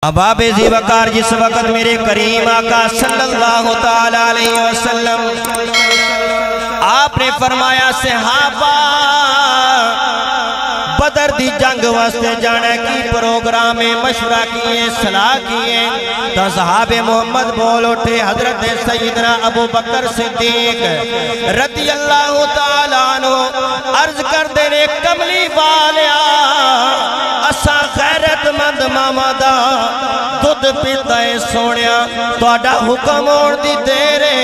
اباب ذی وقار جس وقت میرے کریم آقا صلی اللہ تعالیٰ علیہ وسلم آپ نے فرمایا صحابہ بدر دی جنگ واسطے جانے کی پروگرام مشورہ کیے صلاح کیے تو صحابہ محمد بول اٹھے حضرت سیدنا ابو بکر صدیق رضی اللہ تعالیٰ عنہ عرض کر دینے کملی والیا اسا غیرت مند مامدہ دودھ پیتا ہے سونیا توڑا حکم اور دی دیرے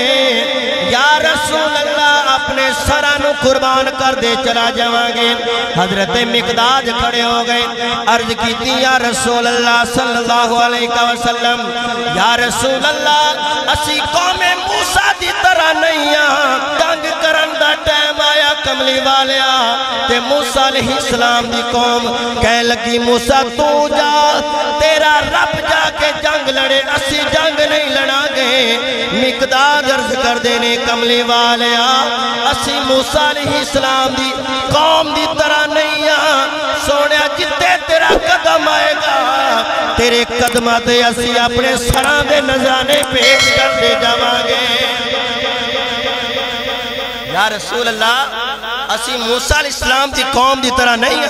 یا رسول اللہ اپنے سرانو قربان کر دے چلا جوانگے حضرت مقداد کھڑے ہو گئے عرض کی تھی یا رسول اللہ صلی اللہ علیہ وسلم یا رسول اللہ اسی قوم موسیٰ دی طرح نہیں جنگ کرن دا ٹائم آیا کملی والیا تے موسیٰ علیہ السلام دی قوم کہہ لگی موسیٰ تو جا تیرا رب جا کے جنگ لڑے اسی جنگ نہیں لڑا گے مقداد عرض کر دینے کملی والیا اسی موسیٰ علیہ السلام دی قوم دی طرح نہیں سوڑیا جتے تیرا قدم آئے گا تیرے قدمات اسی اپنے سران دے نظرانے پیش کر دے جاوانگے یا رسول اللہ اسی موسیٰ علیہ السلام دی قوم دی طرح نہیں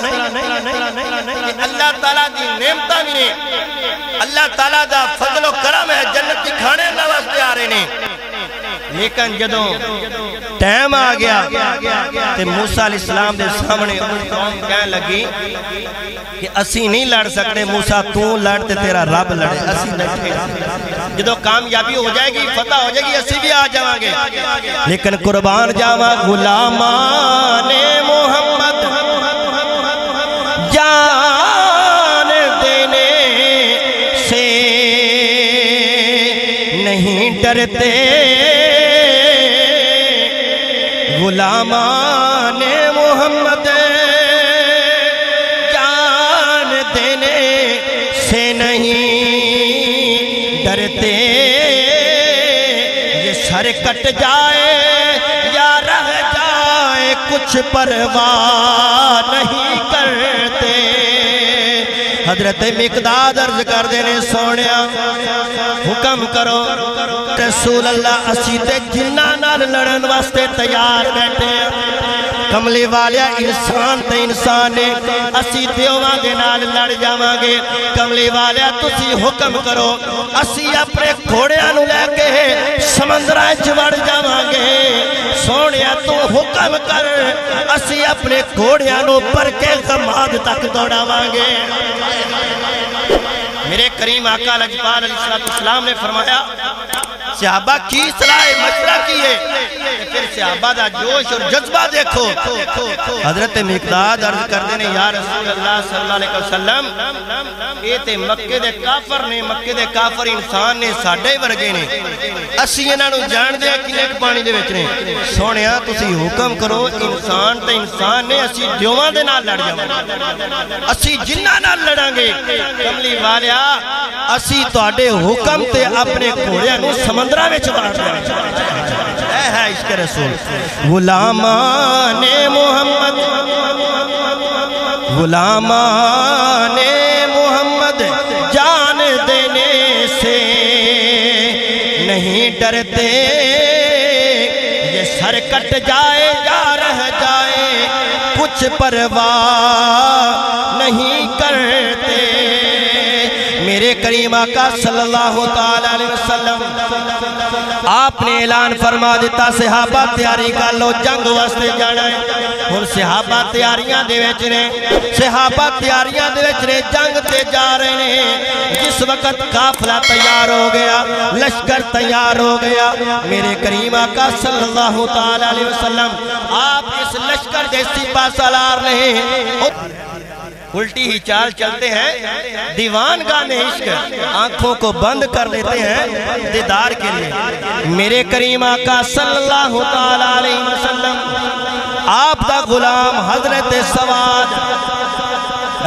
اللہ تعالیٰ دی نعمتہ بھی نہیں اللہ تعالیٰ دا فضل و کرم ہے جنت دی کھانے اللہ واسطے آ رہے نہیں لیکن جدوں ٹائم آ گیا تے موسیٰ علیہ السلام دے سامنے قوم کہنے لگی کہ اسی نہیں لڑ سکتے موسیٰ تو لڑتے تیرا رب لڑے اسی نہیں جدوں کامیابی ہو جائے گی فتح ہو جائے گی اسی بھی آ جاؤں گے لیکن قربان جاوا غلامان محمد جان دینے سے نہیں ڈرتے غلامان محمد جان دینے سے نہیں ڈرتے یہ سر کٹ جائے یا رہ جائے کچھ پرواہ نہیں کرتے حضرت مقداد عرض کر دینے سونیا حکم کرو رسول اللہ اسی تے جنہ نال لڑن واسطے تیار بیٹھے کملی والیا انسان تے انسان نے اسی دیوانگے نال لڑ جاوانگے کملی والیا تسی حکم کرو اسی اپنے گھوڑیاں لے کے سمندرائے چوڑ جاوانگے سونیا تو حکم کر اسی اپنے گھوڑیاں پر کے غماد تک دوڑاوانگے میرے کریم آقا لجپال علیہ السلام نے فرمایا صحابہ کی صلاح مشورہ کیے پھر صحابہ دا جوش اور جذبہ دیکھو حضرت مقداد عرض کر دینے یا رسول اللہ صلی اللہ علیہ وسلم یہ تے مکہ دے کافر نے مکہ دے کافر انسان نے ساڑھے ورگے نے اسی انہاں نو جان دیا کلیک پانی دے وچ نے سونیا تسی حکم کرو انسان تے انسان نے اسی دیوان دے نال لڑ جاواں اسی جنہ نال لڑاں گے کملی والیا اسی تواڈے حکم تے اپنے گھوڑیاں نو سمندرہ میں چبار دیں اے ہے عشق رسول غلامان محمد غلامان محمد جان دینے سے نہیں ڈرتے یہ سر کٹ جائے یا رہ جائے کچھ پرواہ نہیں کرتے میرے کریم آقا صلی اللہ تعالیٰ علیہ وسلم آپ نے اعلان فرما دیتا صحابہ تیاری کر لو جنگ واسطے جانا ہے ہن صحابہ تیاریاں دے وچ نے صحابہ تیاریاں دے وچ نے جنگ تے جا رہے ہیں جس وقت قافلہ تیار ہو گیا لشکر تیار ہو گیا میرے کریم آقا صلی اللہ تعالیٰ علیہ وسلم آپ اس لشکر دے سپاہ سالار رہے الٹی ہی چال چلتے ہیں دیوان گانے عشق آنکھوں کو بند کر لیتے ہیں دیدار کے لیے میرے کریم آقا صلی اللہ تعالیٰ علیہ وسلم آپ دا غلام حضرت سواد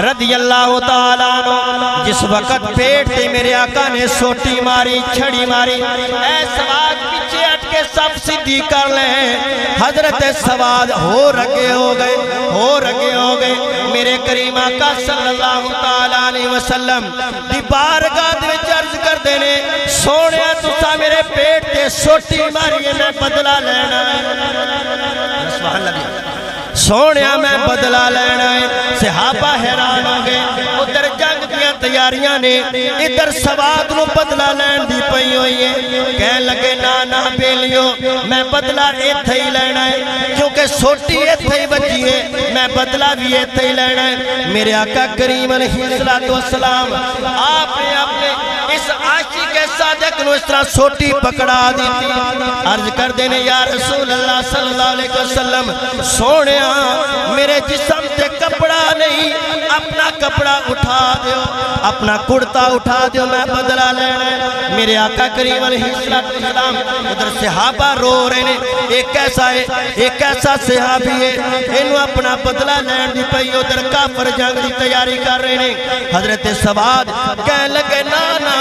رضی اللہ تعالیٰ عنہ جس وقت پیٹ تے میرے آقا نے سوٹی ماری چھڑی ماری اے سواد پیچھے ہٹ کے سب سیدھی کر لیں حضرت سواد ہو رگے ہو گئے میرے کریم آقا صلی اللہ تعالیٰ علیہ وسلم دی بارگاہ سوٹی ماری ہے میں بدلہ لینا ہے سبحان اللہ سونیا میں بدلہ لینا ہے صحابہ حیران ہو گئے ادھر جنگ دیاں تیاریاں نے ادھر سواد نو بدلہ لین دی پئی ہوئی ہے کہنے لگے نا بیلیو میں بدلہ ایتھے ہی لینا ہے کیونکہ سوٹی ایتھے ہی بچی ہے میں بدلہ بھی ایتھے ہی لینا ہے میرے آقا کریم علیہ السلام آپ نے اپنے اس عاشق صادق نو اس طرح سوٹی پکڑا دی عرض کر دینے یا رسول اللہ صلی اللہ علیہ وسلم سونیا میرے جسم سے کپڑا نہیں اپنا کپڑا اٹھا دیو اپنا کرتا اٹھا دیو میں بدلہ لینا ہے میرے آقا کریم علیہ السلام ادھر صحابہ رو رہے ہیں ایک ایسا صحابی ہے انہوں اپنا بدلہ لین دی پئی ادھر کافر جنگ دی تیاری کر رہے ہیں حضرت سواد کہنے لگے نا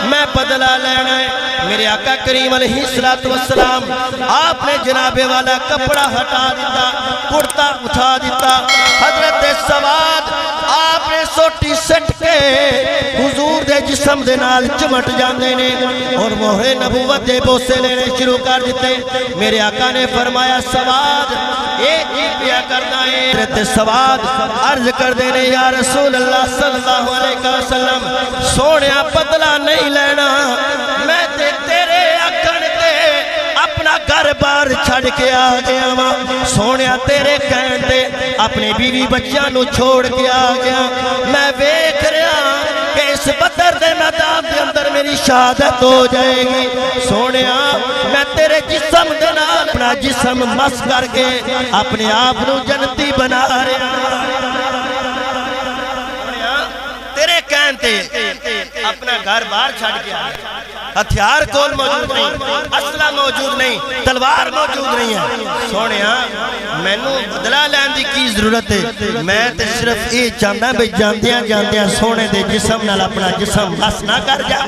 میں بدلہ لینا ہے میرے آقا کریم علیہ السلام آپ نے جناب والا کپڑا ہٹا دیتا کرتا اٹھا دیتا حضرت سواد آپ نے سوٹی سٹ کے حضور دے جسم دے نال چمٹ جاندے نے اور مہر نبوت دے بوسے لینے شروع کر دیتے میرے آقا نے فرمایا سواد ایک ہی پیا کرنا ہے حضرت سواد عرض کر دینے یا رسول اللہ صلی اللہ علیہ وسلم سونیا بدلہ نہیں لینا میں تیرے اکھن تے اپنا گھر بار چھڑ کے آ گیا ماں سونیا تیرے کہن تے اپنے بیوی بچیاں نو چھوڑ کے آ گیا میں ویکھ رہا کہ اس بدر دے میدان دے اندر میری شہادت ہو جائے گی سونیا میں تیرے جسم دے نال اپنا جسم مس کر کے اپنے آپ نو جنتی بنا رہا تیرے کہن تے اپنا گھر بار چھڑ کے آ گیا ہتھیار کول موجود نہیں اسلحہ موجود نہیں تلوار موجود نہیں ہے سونیا میں نو بدلہ لین دی کی ضرورت ہے میں تے صرف یہ چاہتا بھئی جاندیاں سونے دے جسم نال اپنا جسم بس نہ کر جا